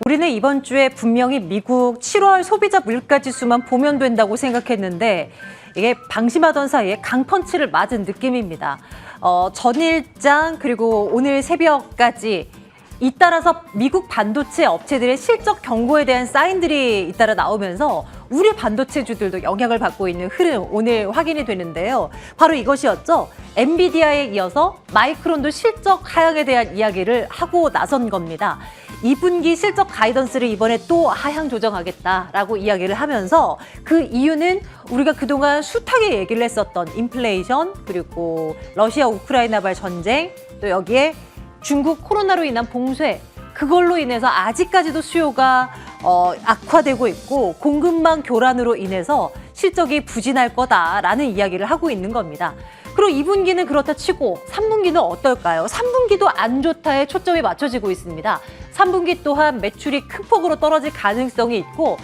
우리는 이번 주에 분명히 미국 7월 소비자 물가지수만 보면 된다고 생각했는데 이게 방심하던 사이에 강펀치를 맞은 느낌입니다. 전일장 그리고 오늘 새벽까지 잇따라서 미국 반도체 업체들의 실적 경고에 대한 사인들이 잇따라 나오면서 우리 반도체주들도 영향을 받고 있는 흐름 오늘 확인이 되는데요. 바로 이것이었죠. 엔비디아에 이어서 마이크론도 실적 하향에 대한 이야기를 하고 나선 겁니다. 2분기 실적 가이던스를 이번에 또 하향 조정하겠다라고 이야기를 하면서 그 이유는 우리가 그동안 숱하게 얘기를 했었던 인플레이션 그리고 러시아 우크라이나발 전쟁 또 여기에 중국 코로나로 인한 봉쇄 그걸로 인해서 아직까지도 수요가 악화되고 있고 공급망 교란으로 인해서 실적이 부진할 거다라는 이야기를 하고 있는 겁니다. 그리고 2분기는 그렇다 치고 3분기는 어떨까요? 3분기도 안 좋다에 초점이 맞춰지고 있습니다. 3분기 또한 매출이 큰 폭으로 떨어질 가능성이 있고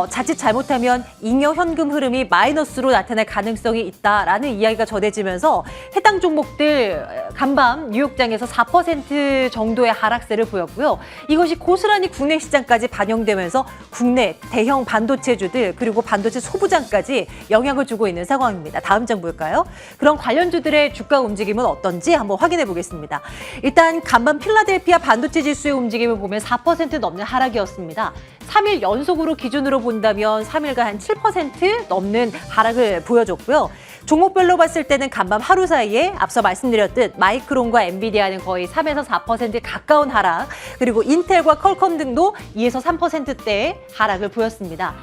자칫 잘못하면 잉여 현금 흐름이 마이너스로 나타날 가능성이 있다라는 이야기가 전해지면서 해당 종목들 간밤 뉴욕장에서 4% 정도의 하락세를 보였고요. 이것이 고스란히 국내 시장까지 반영되면서 국내 대형 반도체주들 그리고 반도체 소부장까지 영향을 주고 있는 상황입니다. 다음 장 볼까요? 그럼 관련주들의 주가 움직임은 어떤지 한번 확인해 보겠습니다. 일단 간밤 필라델피아 반도체 지수의 움직임을 보면 4% 넘는 하락이었습니다. 3일 연속으로 기준으로 본다면 3일간 한 7% 넘는 하락을 보여줬고요. 종목별로 봤을 때는 간밤 하루 사이에 앞서 말씀드렸듯 마이크론과 엔비디아는 거의 3에서 4% 가까운 하락, 그리고 인텔과 퀄컴 등도 2에서 3%대의 하락을 보였습니다.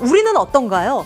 우리는 어떤가요?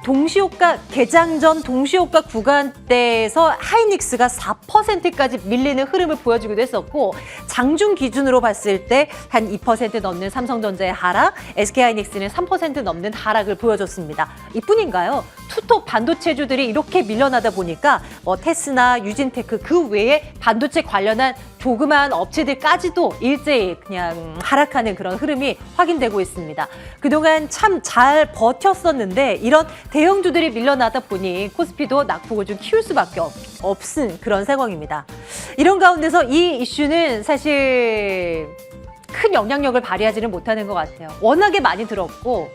동시호가 개장 전 동시호가 구간대에서 하이닉스가 4%까지 밀리는 흐름을 보여주기도 했었고 장중 기준으로 봤을 때 한 2% 넘는 삼성전자의 하락, SK하이닉스는 3% 넘는 하락을 보여줬습니다. 이뿐인가요? 투톱 반도체주들이 이렇게 밀려나다 보니까 테스나, 유진테크 그 외에 반도체 관련한 조그마한 업체들까지도 일제히 그냥 하락하는 그런 흐름이 확인되고 있습니다. 그동안 참 잘 버텼었는데 이런 대형주들이 밀려나다 보니 코스피도 낙폭을 좀 키울 수밖에 없은 그런 상황입니다. 이런 가운데서 이 이슈는 사실 큰 영향력을 발휘하지는 못하는 것 같아요. 워낙에 많이 들었고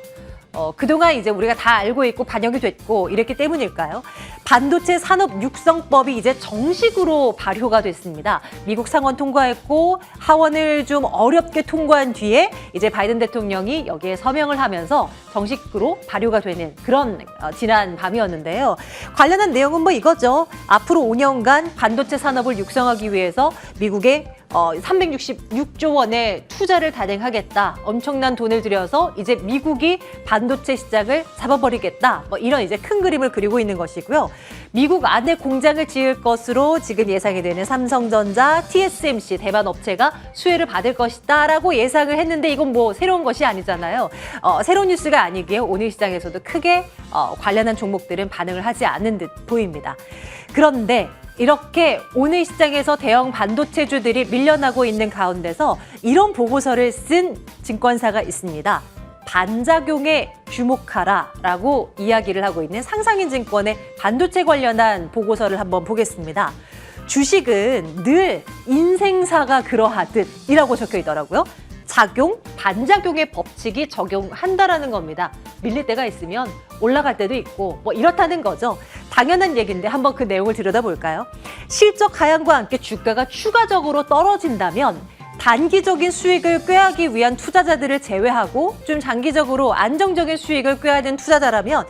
그동안 이제 우리가 다 알고 있고 반영이 됐고 이랬기 때문일까요? 반도체 산업 육성법이 이제 정식으로 발효가 됐습니다. 미국 상원 통과했고 하원을 좀 어렵게 통과한 뒤에 이제 바이든 대통령이 여기에 서명을 하면서 정식으로 발효가 되는 그런 지난 밤이었는데요. 관련한 내용은 뭐 이거죠. 앞으로 5년간 반도체 산업을 육성하기 위해서 미국의 366조 원의 투자를 단행하겠다. 엄청난 돈을 들여서 이제 미국이 반도체 시장을 잡아버리겠다. 이런 이제 큰 그림을 그리고 있는 것이고요. 미국 안에 공장을 지을 것으로 지금 예상이 되는 삼성전자, TSMC 대만 업체가 수혜를 받을 것이다라고 예상을 했는데 이건 뭐 새로운 것이 아니잖아요. 새로운 뉴스가 아니기에 오늘 시장에서도 크게 관련한 종목들은 반응을 하지 않는 듯 보입니다. 그런데 이렇게 오늘 시장에서 대형 반도체주들이 밀려나고 있는 가운데서 이런 보고서를 쓴 증권사가 있습니다. 반작용에 주목하라라고 이야기를 하고 있는 상상인증권의 반도체 관련한 보고서를 한번 보겠습니다. 주식은 늘 인생사가 그러하듯이라고 적혀 있더라고요. 작용, 반작용의 법칙이 적용한다라는 겁니다. 밀릴 때가 있으면 올라갈 때도 있고 이렇다는 거죠. 당연한 얘기인데 한번 그 내용을 들여다볼까요? 실적 하향과 함께 주가가 추가적으로 떨어진다면 단기적인 수익을 꾀하기 위한 투자자들을 제외하고 좀 장기적으로 안정적인 수익을 꾀하는 투자자라면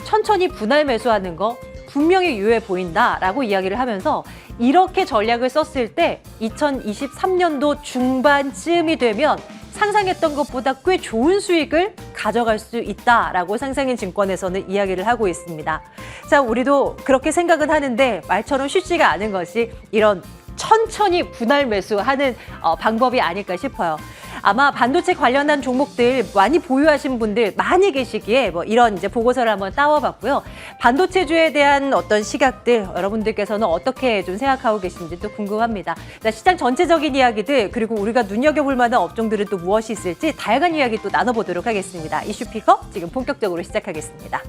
천천히 분할 매수하는 거 분명히 유효해 보인다라고 이야기를 하면서 이렇게 전략을 썼을 때 2023년도 중반쯤이 되면 상상했던 것보다 꽤 좋은 수익을 가져갈 수 있다라고 상상인증권에서는 이야기를 하고 있습니다. 자, 우리도 그렇게 생각은 하는데 말처럼 쉽지가 않은 것이 이런 천천히 분할 매수하는 방법이 아닐까 싶어요. 아마 반도체 관련한 종목들 많이 보유하신 분들 많이 계시기에 이런 이제 보고서를 한번 따와봤고요. 반도체주에 대한 어떤 시각들 여러분들께서는 어떻게 좀 생각하고 계신지 또 궁금합니다. 자, 시장 전체적인 이야기들 그리고 우리가 눈여겨볼 만한 업종들은 또 무엇이 있을지 다양한 이야기 또 나눠보도록 하겠습니다. 이슈 픽업 지금 본격적으로 시작하겠습니다.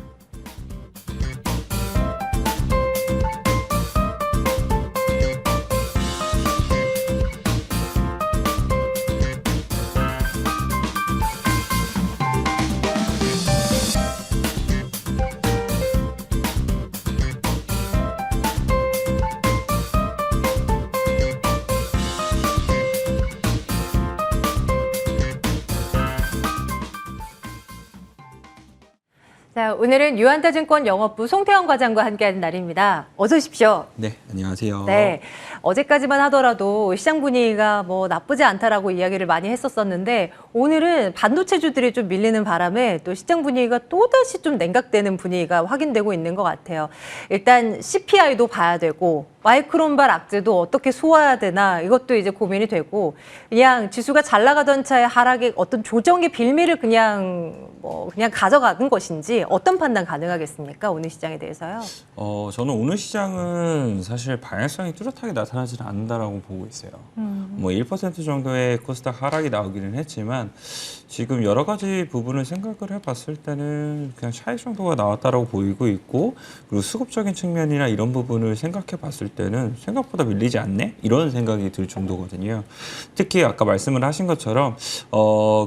자, 오늘은 유한타증권 영업부 송태영 과장과 함께하는 날입니다. 어서 오십시오. 네, 안녕하세요. 네, 어제까지만 하더라도 시장 분위기가 뭐 나쁘지 않다라고 이야기를 많이 했었었는데 오늘은 반도체주들이 좀 밀리는 바람에 또 시장 분위기가 또다시 좀 냉각되는 분위기가 확인되고 있는 것 같아요. 일단 CPI도 봐야 되고 마이크론발 악재도 어떻게 소화해야 되나 이것도 이제 고민이 되고 그냥 지수가 잘 나가던 차에 하락의 어떤 조정의 빌미를 그냥 가져가는 것인지 어떤 판단 가능하겠습니까? 오늘 시장에 대해서요. 저는 오늘 시장은 사실 방향성이 뚜렷하게 나타나지는 않는다라고 보고 있어요. 뭐 1% 정도의 코스닥 하락이 나오기는 했지만 지금 여러 가지 부분을 생각을 해봤을 때는 그냥 차익 정도가 나왔다라고 보이고 있고 그리고 수급적인 측면이나 이런 부분을 생각해봤을 때는 생각보다 밀리지 않네? 이런 생각이 들 정도거든요. 특히 아까 말씀을 하신 것처럼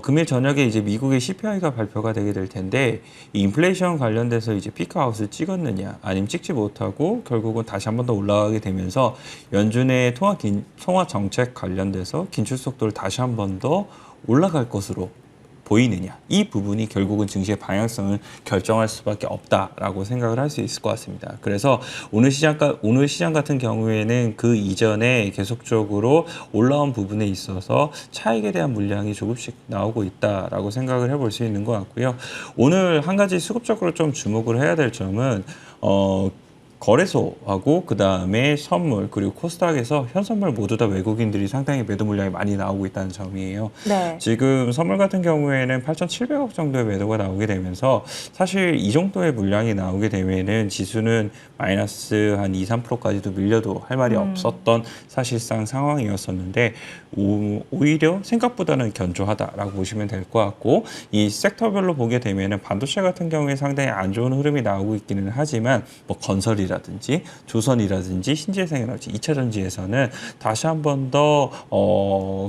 금일 저녁에 이제 미국의 CPI가 발표가 되게 될 텐데 이 인플레이션 관련돼서 이제 피크아웃을 찍었느냐 아니면 찍지 못하고 결국은 다시 한 번 더 올라가게 되면서 연준의 통화 정책 관련돼서 긴축 속도를 다시 한 번 더 올라갈 것으로 보이느냐 이 부분이 결국은 증시의 방향성을 결정할 수밖에 없다라고 생각을 할 수 있을 것 같습니다. 그래서 오늘 시장 같은 경우에는 그 이전에 계속적으로 올라온 부분에 있어서 차익에 대한 물량이 조금씩 나오고 있다라고 생각을 해볼 수 있는 것 같고요. 오늘 한 가지 수급적으로 좀 주목을 해야 될 점은 거래소하고 그다음에 선물 그리고 코스닥에서 현선물 모두 다 외국인들이 상당히 매도 물량이 많이 나오고 있다는 점이에요. 네. 지금 선물 같은 경우에는 8,700억 정도의 매도가 나오게 되면서 사실 이 정도의 물량이 나오게 되면은 지수는 마이너스 한 2, 3%까지도 밀려도 할 말이 없었던 사실상 상황이었었는데 오히려 생각보다는 견조하다라고 보시면 될 것 같고 이 섹터별로 보게 되면은 반도체 같은 경우에 상당히 안 좋은 흐름이 나오고 있기는 하지만 뭐 건설이라든지 조선이라든지 신재생이라든지 2차 전지에서는 다시 한 번 더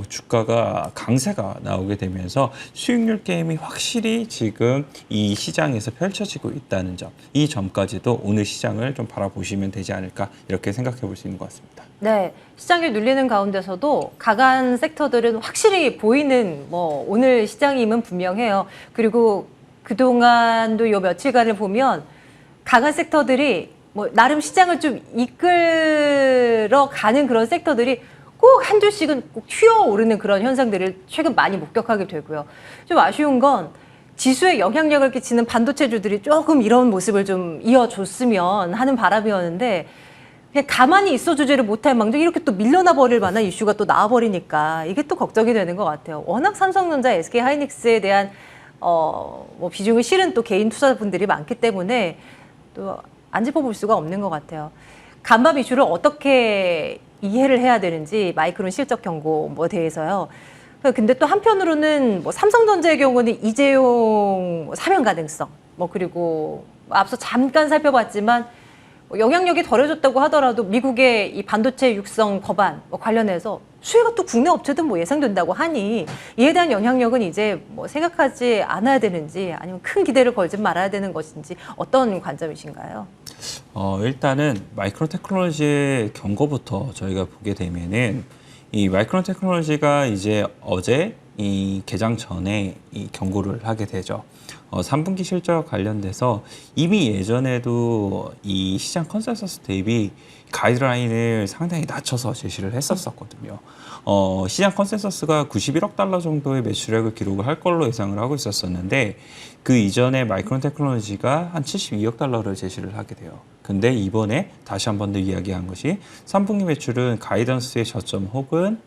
주가가 강세가 나오게 되면서 수익률 게임이 확실히 지금 이 시장에서 펼쳐지고 있다는 점, 이 점까지도 오늘 시장을 좀 바라보시면 되지 않을까 이렇게 생각해 볼 수 있는 것 같습니다. 네, 시장이 눌리는 가운데서도 강한 섹터들은 확실히 보이는 오늘 시장임은 분명해요. 그리고 그동안도 요 며칠간을 보면 강한 섹터들이 나름 시장을 좀 이끌어 가는 그런 섹터들이 꼭 한 주씩은 꼭 튀어오르는 그런 현상들을 최근 많이 목격하게 되고요. 좀 아쉬운 건 지수에 영향력을 끼치는 반도체주들이 조금 이런 모습을 좀 이어줬으면 하는 바람이었는데 그냥 가만히 있어 주지를 못할 망정 이렇게 또 밀려나 버릴 만한 이슈가 또 나와버리니까 이게 또 걱정이 되는 것 같아요. 워낙 삼성전자, SK하이닉스에 대한 비중을 실은 또 개인 투자자분들이 많기 때문에 또 안 짚어볼 수가 없는 것 같아요. 간밤 이슈를 어떻게 이해를 해야 되는지 마이크론 실적 경고 대해서요. 근데 또 한편으로는 삼성전자의 경우는 이재용 사면 가능성 그리고 앞서 잠깐 살펴봤지만 영향력이 덜해졌다고 하더라도 미국의 이 반도체 육성 법안 관련해서 수혜가 또 국내 업체든 예상된다고 하니 이에 대한 영향력은 이제 생각하지 않아야 되는지 아니면 큰 기대를 걸지 말아야 되는 것인지 어떤 관점이신가요? 일단은 마이크론 테크놀로지의 경고부터 저희가 보게 되면은 이 마이크론 테크놀로지가 이제 어제 이 개장 전에 이 경고를 하게 되죠. 3분기 실적 관련돼서 이미 예전에도 이 시장 컨센서스 대비 가이드라인을 상당히 낮춰서 제시를 했었거든요. 시장 컨센서스가 91억 달러 정도의 매출액을 기록을 할 걸로 예상을 하고 있었었는데 그 이전에 마이크론 테크놀로지가 한 72억 달러를 제시를 하게 돼요. 근데 이번에 다시 한 번 더 이야기한 것이 3분기 매출은 가이던스의 저점 혹은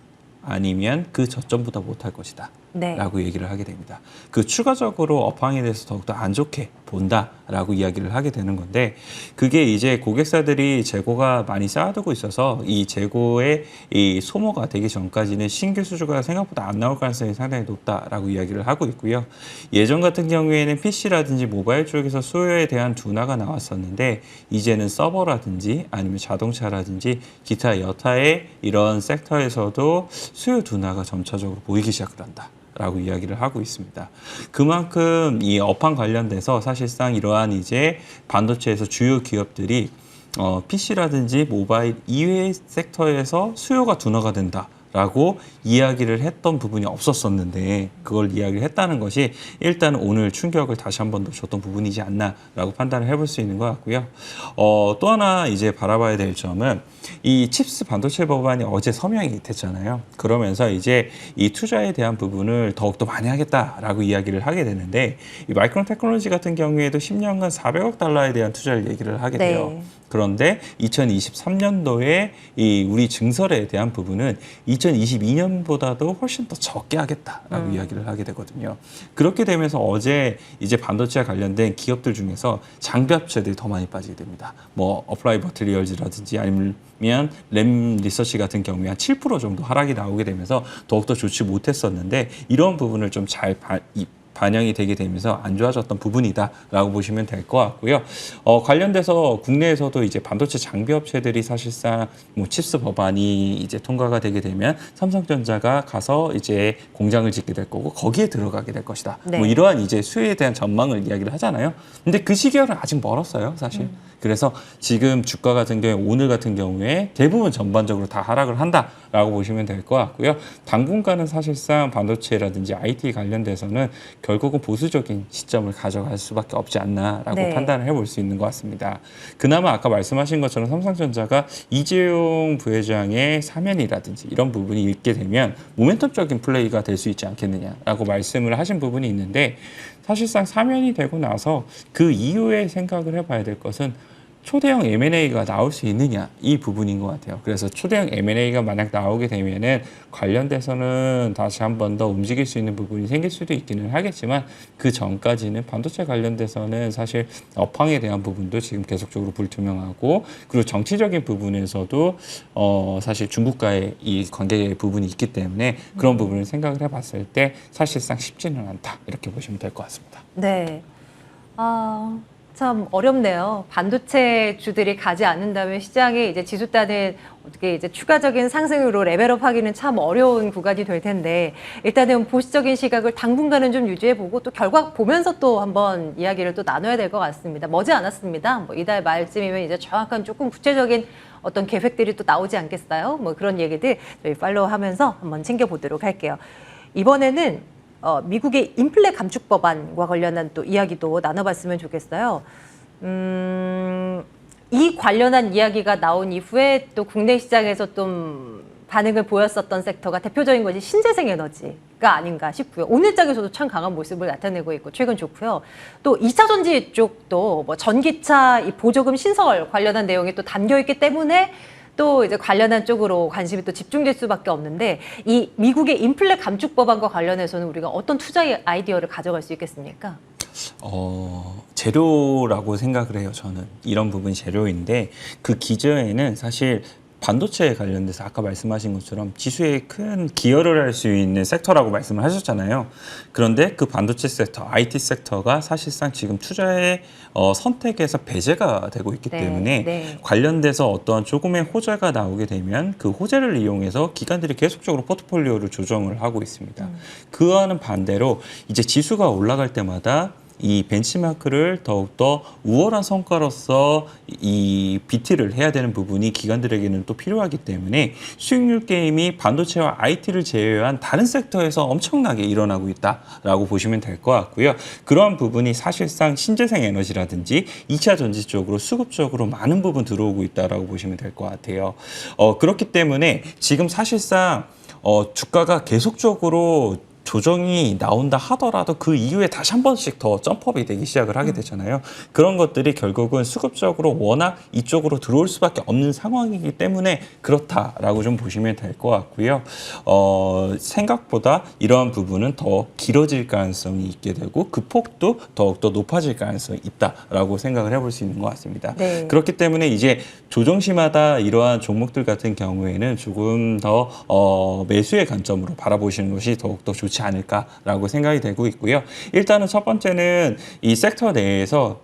아니면 그 저점보다 못할 것이다. 네. 라고 얘기를 하게 됩니다. 그 추가적으로 업황에 대해서 더욱더 안 좋게 본다라고 이야기를 하게 되는 건데 그게 이제 고객사들이 재고가 많이 쌓아두고 있어서 이 재고의 이 소모가 되기 전까지는 신규 수주가 생각보다 안 나올 가능성이 상당히 높다라고 이야기를 하고 있고요. 예전 같은 경우에는 PC라든지 모바일 쪽에서 수요에 대한 둔화가 나왔었는데 이제는 서버라든지 아니면 자동차라든지 기타 여타의 이런 섹터에서도 수요 둔화가 점차적으로 보이기 시작을 한다. 라고 이야기를 하고 있습니다. 그만큼 이 업황 관련돼서 사실상 이러한 이제 반도체에서 주요 기업들이 PC라든지 모바일 이외의 섹터에서 수요가 둔화가 된다. 라고 이야기를 했던 부분이 없었었는데 그걸 이야기를 했다는 것이 일단 오늘 충격을 다시 한 번 더 줬던 부분이지 않나라고 판단을 해볼 수 있는 것 같고요. 또 하나 이제 바라봐야 될 점은 이 칩스 반도체 법안이 어제 서명이 됐잖아요. 그러면서 이제 이 투자에 대한 부분을 더욱더 많이 하겠다라고 이야기를 하게 되는데 이 마이크론 테크놀로지 같은 경우에도 10년간 400억 달러에 대한 투자를 얘기를 하게 돼요. 네. 그런데 2023년도에 이 우리 증설에 대한 부분은 2022년보다도 훨씬 더 적게 하겠다라고 이야기를 하게 되거든요. 그렇게 되면서 어제 이제 반도체와 관련된 기업들 중에서 장비 업체들이 더 많이 빠지게 됩니다. 뭐 어플라이 머티리얼즈라든지 아니면 램 리서치 같은 경우에 한 7% 정도 하락이 나오게 되면서 더욱더 좋지 못했었는데 이런 부분을 좀 잘 반영이 되게 되면서 안 좋아졌던 부분이다라고 보시면 될 것 같고요. 관련돼서 국내에서도 이제 반도체 장비 업체들이 사실상 뭐 칩스 법안이 이제 통과가 되게 되면 삼성전자가 가서 이제 공장을 짓게 될 거고 거기에 들어가게 될 것이다. 네. 뭐 이러한 이제 수혜에 대한 전망을 이야기를 하잖아요. 근데 그 시기와는 아직 멀었어요, 사실. 그래서 지금 주가 같은 경우에 오늘 같은 경우에 대부분 전반적으로 다 하락을 한다라고 보시면 될 것 같고요. 당분간은 사실상 반도체라든지 IT 관련돼서는 결국은 보수적인 시점을 가져갈 수밖에 없지 않나라고 네. 판단을 해볼 수 있는 것 같습니다. 그나마 아까 말씀하신 것처럼 삼성전자가 이재용 부회장의 사면이라든지 이런 부분이 있게 되면 모멘텀적인 플레이가 될 수 있지 않겠느냐라고 말씀을 하신 부분이 있는데 사실상 사면이 되고 나서 그 이후에 생각을 해봐야 될 것은 초대형 M&A가 나올 수 있느냐 이 부분인 것 같아요. 그래서 초대형 M&A가 만약 나오게 되면은 관련돼서는 다시 한 번 더 움직일 수 있는 부분이 생길 수도 있기는 하겠지만 그 전까지는 반도체 관련돼서는 사실 업황에 대한 부분도 지금 계속적으로 불투명하고 그리고 정치적인 부분에서도 사실 중국과의 이 관계 부분이 있기 때문에 그런 부분을 생각을 해봤을 때 사실상 쉽지는 않다 이렇게 보시면 될 것 같습니다. 네. 참 어렵네요. 반도체 주들이 가지 않는다면 시장에 이제 지수 따는 어떻게 이제 추가적인 상승으로 레벨업하기는 참 어려운 구간이 될 텐데 일단은 보수적인 시각을 당분간은 좀 유지해보고 또 결과 보면서 또 한번 이야기를 또 나눠야 될 것 같습니다. 머지 않았습니다. 뭐 이달 말쯤이면 이제 정확한 조금 구체적인 어떤 계획들이 또 나오지 않겠어요? 뭐 그런 얘기들 저희 팔로우하면서 한번 챙겨보도록 할게요. 이번에는 미국의 인플레 감축 법안과 관련한 또 이야기도 나눠봤으면 좋겠어요. 이 관련한 이야기가 나온 이후에 또 국내 시장에서 좀 반응을 보였었던 섹터가 대표적인 것이 신재생 에너지가 아닌가 싶고요. 오늘장에서도 참 강한 모습을 나타내고 있고 최근 좋고요. 또 2차 전지 쪽도 뭐 전기차 이 보조금 신설 관련한 내용이 또 담겨 있기 때문에 또 이제 관련한 쪽으로 관심이 또 집중될 수밖에 없는데 이 미국의 인플레 감축 법안과 관련해서는 우리가 어떤 투자의 아이디어를 가져갈 수 있겠습니까? 재료라고 생각을 해요, 저는. 이런 부분이 재료인데 그 기저에는 사실 반도체에 관련돼서 아까 말씀하신 것처럼 지수에 큰 기여를 할 수 있는 섹터라고 말씀을 하셨잖아요. 그런데 그 반도체 섹터, IT 섹터가 사실상 지금 투자의 선택에서 배제가 되고 있기 때문에 관련돼서 어떤 조금의 호재가 나오게 되면 그 호재를 이용해서 기관들이 계속적으로 포트폴리오를 조정을 하고 있습니다. 그와는 반대로 이제 지수가 올라갈 때마다 이 벤치마크를 더욱더 우월한 성과로서 이 비트를 해야 되는 부분이 기관들에게는 또 필요하기 때문에 수익률 게임이 반도체와 IT를 제외한 다른 섹터에서 엄청나게 일어나고 있다라고 보시면 될 것 같고요. 그러한 부분이 사실상 신재생 에너지라든지 2차 전지 쪽으로 수급적으로 많은 부분 들어오고 있다라고 보시면 될 것 같아요. 그렇기 때문에 지금 사실상 주가가 계속적으로 조정이 나온다 하더라도 그 이후에 다시 한 번씩 더 점프업이 되기 시작을 하게 되잖아요. 그런 것들이 결국은 수급적으로 워낙 이쪽으로 들어올 수밖에 없는 상황이기 때문에 그렇다라고 좀 보시면 될 것 같고요. 생각보다 이러한 부분은 더 길어질 가능성이 있게 되고 그 폭도 더욱더 높아질 가능성이 있다라고 생각을 해볼 수 있는 것 같습니다. 네. 그렇기 때문에 이제 조정시마다 이러한 종목들 같은 경우에는 조금 더 매수의 관점으로 바라보시는 것이 더욱더 좋지 않을까라고 생각이 되고 있고요. 일단은 첫 번째는 이 섹터 내에서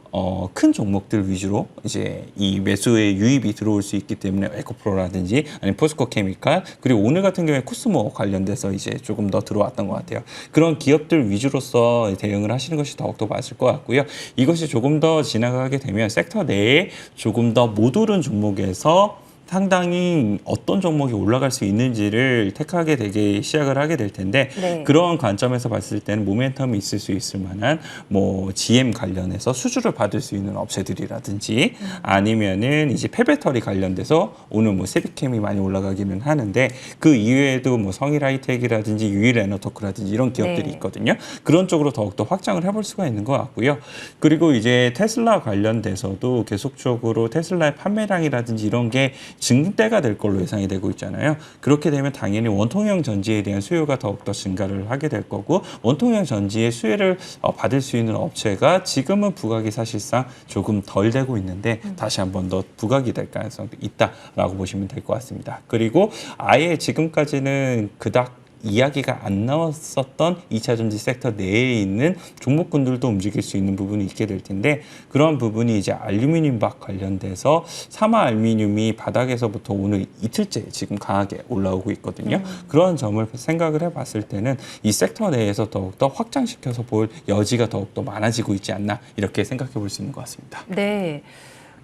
큰 종목들 위주로 이제 이 매수의 유입이 들어올 수 있기 때문에 에코프로라든지 아니면 포스코 케미칼 그리고 오늘 같은 경우에 코스모 관련돼서 이제 조금 더 들어왔던 것 같아요. 그런 기업들 위주로서 대응을 하시는 것이 더욱더 맞을 것 같고요. 이것이 조금 더 지나가게 되면 섹터 내에 조금 더 못 오른 종목에서 상당히 어떤 종목이 올라갈 수 있는지를 택하게 되게 시작을 하게 될 텐데 네. 그런 관점에서 봤을 때는 모멘텀이 있을 수 있을 만한 뭐 GM 관련해서 수주를 받을 수 있는 업체들이라든지 아니면은 이제 폐배터리 관련돼서 오늘 뭐 세비캠이 많이 올라가기는 하는데 그 이외에도 뭐 성일하이텍이라든지 유일에너토크라든지 이런 기업들이 네. 있거든요. 그런 쪽으로 더욱더 확장을 해볼 수가 있는 것 같고요. 그리고 이제 테슬라 관련돼서도 계속적으로 테슬라의 판매량이라든지 이런 게 증대가 될 걸로 예상이 되고 있잖아요. 그렇게 되면 당연히 원통형 전지에 대한 수요가 더욱더 증가를 하게 될 거고 원통형 전지의 수혜를 받을 수 있는 업체가 지금은 부각이 사실상 조금 덜 되고 있는데 다시 한 번 더 부각이 될 가능성도 있다라고 보시면 될 것 같습니다. 그리고 아예 지금까지는 그닥 이야기가 안 나왔었던 2차 전지 섹터 내에 있는 종목군들도 움직일 수 있는 부분이 있게 될 텐데 그런 부분이 이제 알루미늄 박 관련돼서 사마 알루미늄이 바닥에서부터 오늘 이틀째 지금 강하게 올라오고 있거든요. 그런 점을 생각을 해봤을 때는 이 섹터 내에서 더욱더 확장시켜서 볼 여지가 더욱더 많아지고 있지 않나 이렇게 생각해 볼 수 있는 것 같습니다. 네.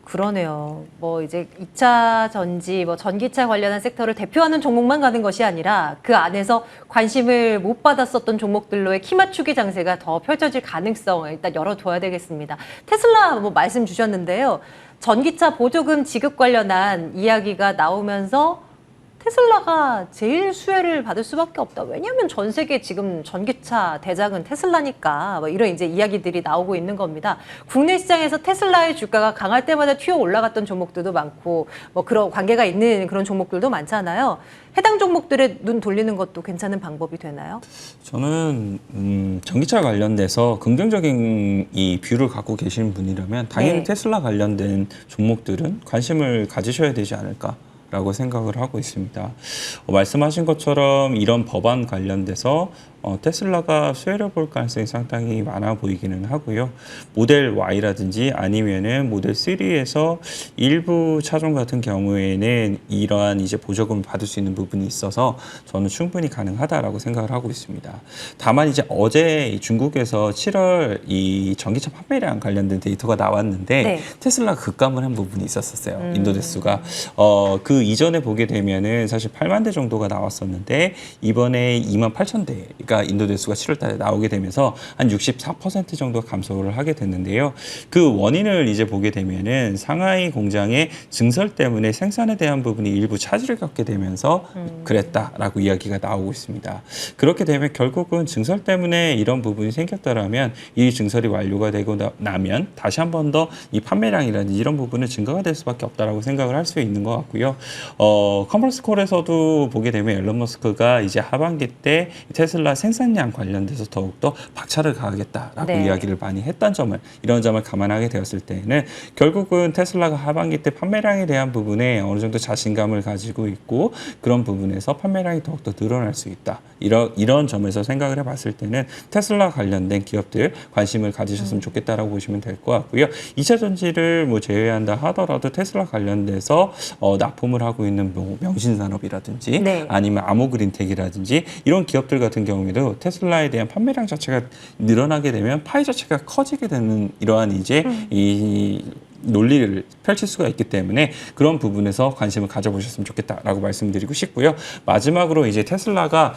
그러네요. 뭐 이제 2차 전지, 뭐 전기차 관련한 섹터를 대표하는 종목만 가는 것이 아니라 그 안에서 관심을 못 받았었던 종목들로의 키 맞추기 장세가 더 펼쳐질 가능성을 일단 열어둬야 되겠습니다. 테슬라 뭐 말씀 주셨는데요. 전기차 보조금 지급 관련한 이야기가 나오면서 테슬라가 제일 수혜를 받을 수밖에 없다. 왜냐하면 전 세계 지금 전기차 대장은 테슬라니까 뭐 이런 이제 이야기들이 나오고 있는 겁니다. 국내 시장에서 테슬라의 주가가 강할 때마다 튀어 올라갔던 종목들도 많고 뭐 그런 관계가 있는 그런 종목들도 많잖아요. 해당 종목들에 눈 돌리는 것도 괜찮은 방법이 되나요? 저는 전기차 관련돼서 긍정적인 이 뷰를 갖고 계시는 분이라면 당연히 네. 테슬라 관련된 종목들은 관심을 가지셔야 되지 않을까. 라고 생각을 하고 있습니다. 말씀하신 것처럼 이런 법안 관련돼서 테슬라가 수혜를 볼 가능성이 상당히 많아 보이기는 하고요. 모델 Y라든지 아니면은 모델 3에서 일부 차종 같은 경우에는 이러한 이제 보조금을 받을 수 있는 부분이 있어서 저는 충분히 가능하다라고 생각을 하고 있습니다. 다만 이제 어제 중국에서 7월 이 전기차 판매량 관련된 데이터가 나왔는데 네. 테슬라가 급감을 한 부분이 있었어요. 인도 대수가. 그 이전에 보게 되면은 사실 8만 대 정도가 나왔었는데 이번에 2만 8천 대가 인도 대수가 7월 달에 나오게 되면서 한 64% 정도 감소를 하게 됐는데요. 그 원인을 이제 보게 되면은 상하이 공장의 증설 때문에 생산에 대한 부분이 일부 차질을 겪게 되면서 그랬다라고 이야기가 나오고 있습니다. 그렇게 되면 결국은 증설 때문에 이런 부분이 생겼다라면 이 증설이 완료가 되고 나면 다시 한 번 더 이 판매량이라든지 이런 부분은 증가가 될 수밖에 없다라고 생각을 할 수 있는 것 같고요. 컨퍼런스 콜에서도 보게 되면 앨런 머스크가 이제 하반기 때 테슬라 생산량 관련돼서 더욱더 박차를 가하겠다라고 네. 이야기를 많이 했던 점을 이런 점을 감안하게 되었을 때는 결국은 테슬라가 하반기 때 판매량에 대한 부분에 어느 정도 자신감을 가지고 있고 그런 부분에서 판매량이 더욱더 늘어날 수 있다. 이런 점에서 생각을 해봤을 때는 테슬라 관련된 기업들 관심을 가지셨으면 좋겠다라고 보시면 될 것 같고요. 2차 전지를 뭐 제외한다 하더라도 테슬라 관련돼서 납품을 하고 있는 뭐 명신산업이라든지 네. 아니면 아모그린텍이라든지 이런 기업들 같은 경우에도 테슬라에 대한 판매량 자체가 늘어나게 되면 파이 자체가 커지게 되는 이러한 이제 이 논리를 펼칠 수가 있기 때문에 그런 부분에서 관심을 가져보셨으면 좋겠다라고 말씀드리고 싶고요. 마지막으로 이제 테슬라가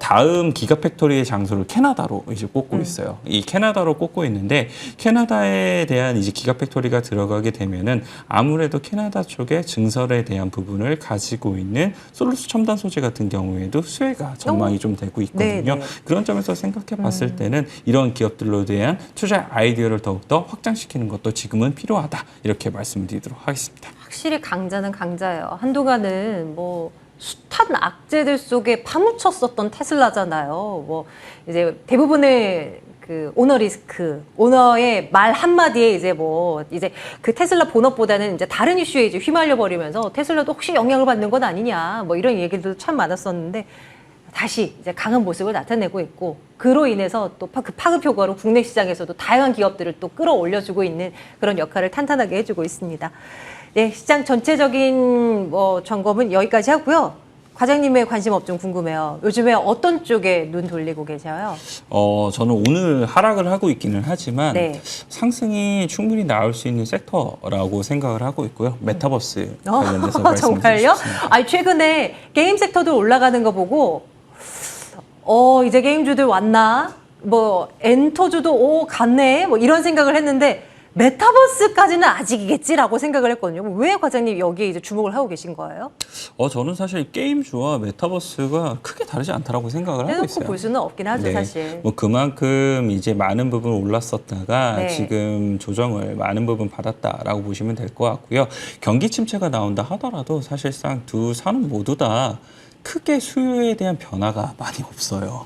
다음 기가팩토리의 장소를 캐나다로 이제 꼽고 있어요. 이 캐나다로 꼽고 있는데 캐나다에 대한 이제 기가팩토리가 들어가게 되면은 아무래도 캐나다 쪽에 증설에 대한 부분을 가지고 있는 솔루스 첨단 소재 같은 경우에도 수혜가 전망이 좀 되고 있거든요. 네네. 그런 점에서 생각해 봤을 때는 이런 기업들로 대한 투자 아이디어를 더욱더 확장시키는 것도 지금은 필요하다. 이렇게 말씀드리도록 하겠습니다. 확실히 강자는 강자예요. 한동안은 뭐 숱한 악재들 속에 파묻혔었던 테슬라잖아요. 뭐 이제 대부분의 그 오너 리스크, 오너의 말 한마디에 이제 뭐 이제 그 테슬라 본업보다는 이제 다른 이슈에 이제 휘말려 버리면서 테슬라도 혹시 영향을 받는 건 아니냐 뭐 이런 얘기들도 참 많았었는데 다시 이제 강한 모습을 나타내고 있고 그로 인해서 또 그 파급 효과로 국내 시장에서도 다양한 기업들을 또 끌어올려주고 있는 그런 역할을 탄탄하게 해주고 있습니다. 네, 시장 전체적인 뭐 점검은 여기까지 하고요. 과장님의 관심 업종 궁금해요. 요즘에 어떤 쪽에 눈 돌리고 계셔요? 저는 오늘 하락을 하고 있기는 하지만 네. 상승이 충분히 나올 수 있는 섹터라고 생각을 하고 있고요. 메타버스 관련돼서 말씀드리고 정말요? 싶습니다. 아니, 최근에 게임 섹터도 올라가는 거 보고 이제 게임주들 왔나? 뭐 엔터주도 갔네? 뭐 이런 생각을 했는데 메타버스까지는 아직이겠지라고 생각을 했거든요. 왜 과장님 여기에 이제 주목을 하고 계신 거예요? 저는 사실 게임주와 메타버스가 크게 다르지 않다라고 생각을 하고 해놓고 있어요. 볼 수는 없긴 하죠, 네. 사실. 뭐 그만큼 이제 많은 부분 올랐었다가 네. 지금 조정을 많은 부분 받았다라고 보시면 될 것 같고요. 경기 침체가 나온다 하더라도 사실상 두 산업 모두 다 크게 수요에 대한 변화가 많이 없어요.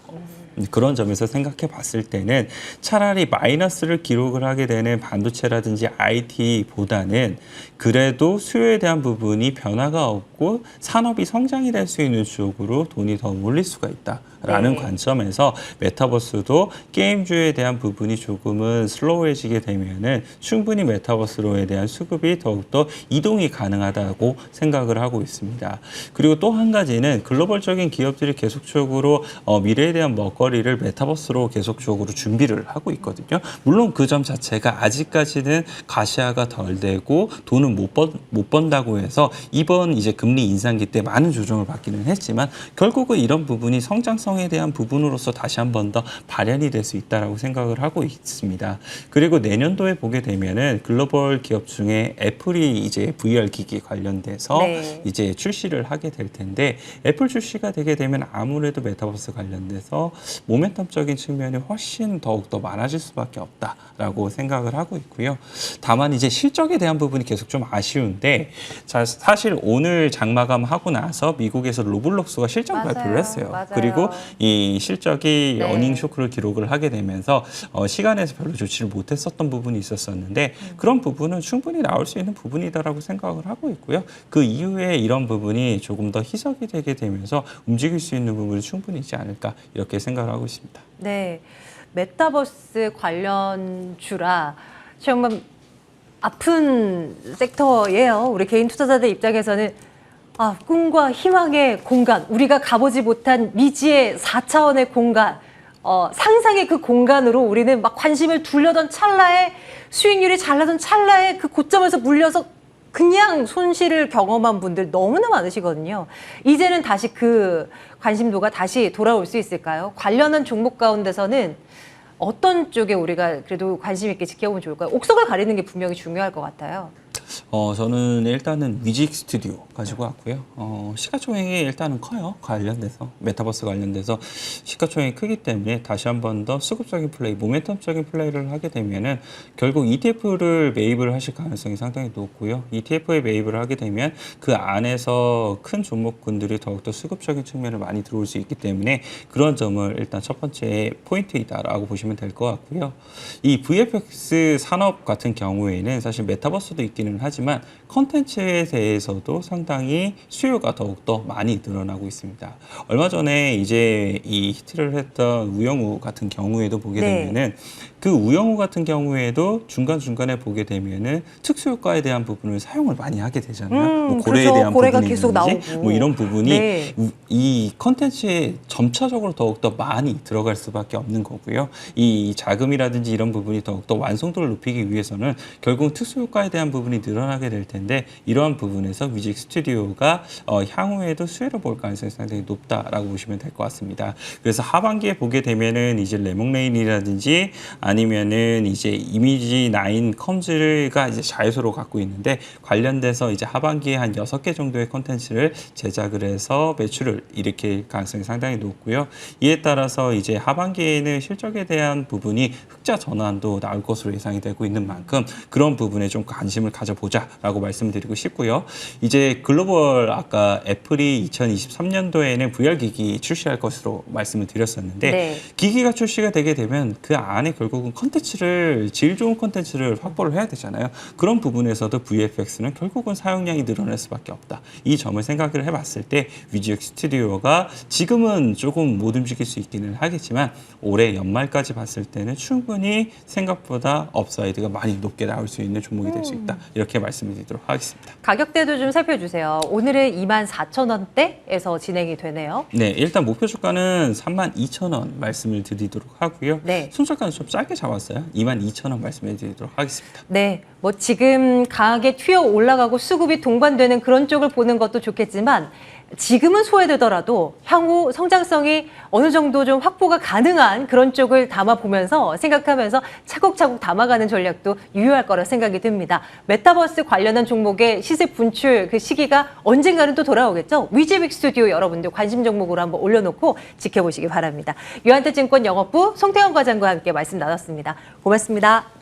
그런 점에서 생각해 봤을 때는 차라리 마이너스를 기록을 하게 되는 반도체라든지 IT보다는 그래도 수요에 대한 부분이 변화가 없고 산업이 성장이 될 수 있는 쪽으로 돈이 더 몰릴 수가 있다라는 네. 관점에서 메타버스도 게임주에 대한 부분이 조금은 슬로우해지게 되면은 충분히 메타버스로에 대한 수급이 더욱더 이동이 가능하다고 생각을 하고 있습니다. 그리고 또 한 가지는 글로벌적인 기업들이 계속적으로 미래에 대한 먹거리를 메타버스로 계속적으로 준비를 하고 있거든요. 물론 그 점 자체가 아직까지는 가시화가 덜 되고 돈은 못 번다고 해서 이번 이제 금리 인상기 때 많은 조정을 받기는 했지만 결국은 이런 부분이 성장성에 대한 부분으로서 다시 한 번 더 발현이 될 수 있다라고 생각을 하고 있습니다. 그리고 내년도에 보게 되면은 글로벌 기업 중에 애플이 이제 VR 기기 관련돼서 네. 이제 출시를 하게 될 텐데 애플 출시가 되게 되면 아무래도 메타버스 관련돼서 모멘텀적인 측면이 훨씬 더욱더 많아질 수밖에 없다라고 생각을 하고 있고요. 다만 이제 실적에 대한 부분이 계속 좀 아쉬운데 자, 사실 오늘 장마감하고 나서 미국에서 로블록스가 실적 맞아요. 발표를 했어요. 맞아요. 그리고 이 실적이 네. 어닝 쇼크를 기록을 하게 되면서 시간에서 별로 좋지를 못했었던 부분이 있었었는데 그런 부분은 충분히 나올 수 있는 부분이다라고 생각을 하고 있고요. 그 이후에 이런 부분이 조금 더 희석이 되게 되면서 움직일 수 있는 부분이 충분히 있지 않을까 이렇게 생각을 하고 있습니다. 네. 메타버스 관련주라 정말 아픈 섹터예요. 우리 개인 투자자들 입장에서는 꿈과 희망의 공간, 우리가 가보지 못한 미지의 4차원의 공간, 상상의 그 공간으로 우리는 막 관심을 둘려던 찰나에 수익률이 잘 나던 찰나에 그 고점에서 물려서 그냥 손실을 경험한 분들 너무나 많으시거든요. 이제는 다시 그 관심도가 다시 돌아올 수 있을까요? 관련한 종목 가운데서는 어떤 쪽에 우리가 그래도 관심 있게 지켜보면 좋을까요? 옥석을 가리는 게 분명히 중요할 것 같아요. 저는 일단은 뮤직 스튜디오 가지고 왔고요. 시가총액이 일단은 커요. 관련돼서 메타버스 관련돼서 시가총액이 크기 때문에 다시 한 번 더 수급적인 플레이, 모멘텀적인 플레이를 하게 되면은 결국 ETF를 매입을 하실 가능성이 상당히 높고요. ETF에 매입을 하게 되면 그 안에서 큰 종목군들이 더욱더 수급적인 측면을 많이 들어올 수 있기 때문에 그런 점을 일단 첫 번째 포인트이다라고 보시면 될 것 같고요. 이 VFX 산업 같은 경우에는 사실 메타버스도 있기는 하지만 컨텐츠에 대해서도 상당히 수요가 더욱더 많이 늘어나고 있습니다. 얼마 전에 이제 이 히트를 했던 우영우 같은 경우에도 보게 네. 되면은 그 우영우 같은 경우에도 중간중간에 보게 되면은 특수효과에 대한 부분을 사용을 많이 하게 되잖아요. 뭐 고래에 그렇죠. 대한 고래가 부분이든지 계속 나오고. 뭐 이런 부분이 네. 이 컨텐츠에 점차적으로 더욱더 많이 들어갈 수밖에 없는 거고요. 이 자금이라든지 이런 부분이 더욱더 완성도를 높이기 위해서는 결국 특수효과에 대한 부분이 늘어나게 될 텐데 이러한 부분에서 뮤직 스튜디오가 향후에도 수혜를 볼 가능성이 상당히 높다라고 보시면 될 것 같습니다. 그래서 하반기에 보게 되면은 이제 레몬레인이라든지 아니면은 이제 이미지 9 컴즈가 이제 자유소로 갖고 있는데 관련돼서 이제 하반기에 한 6개 정도의 컨텐츠를 제작을 해서 매출을 일으킬 가능성이 상당히 높고요. 이에 따라서 이제 하반기에는 실적에 대한 부분이 흑자 전환도 나올 것으로 예상이 되고 있는 만큼 그런 부분에 좀 관심을 가져보자라고 말씀드리고 싶고요. 이제 글로벌 아까 애플이 2023년도에는 VR 기기 출시할 것으로 말씀을 드렸었는데 네. 기기가 출시가 되게 되면 그 안에 결국은 컨텐츠를 질 좋은 컨텐츠를 확보를 해야 되잖아요. 그런 부분에서도 VFX는 결국은 사용량이 늘어날 수밖에 없다. 이 점을 생각을 해봤을 때 뮤직 스튜디오가 지금은 조금 못 움직일 수 있기는 하겠지만 올해 연말까지 봤을 때는 충분히 생각보다 업사이드가 많이 높게 나올 수 있는 종목이 될 수 있다. 이렇게 말씀을 드리도록 하겠습니다. 가격대도 좀 살펴주세요. 알려주세요. 오늘은 24,000원대에서 진행이 되네요. 네, 일단 목표 주가는 32,000원 말씀을 드리도록 하고요. 네. 손절가는 좀 짧게 잡았어요. 22,000원 말씀을 드리도록 하겠습니다. 네, 뭐 지금 강하게 튀어 올라가고 수급이 동반되는 그런 쪽을 보는 것도 좋겠지만 지금은 소외되더라도 향후 성장성이 어느 정도 좀 확보가 가능한 그런 쪽을 담아보면서 생각하면서 차곡차곡 담아가는 전략도 유효할 거라 생각이 듭니다. 메타버스 관련한 종목의 시세 분출 그 시기가 언젠가는 또 돌아오겠죠. 위즈빅 스튜디오 여러분들 관심 종목으로 한번 올려놓고 지켜보시기 바랍니다. 유한태증권 영업부 송태원 과장과 함께 말씀 나눴습니다. 고맙습니다.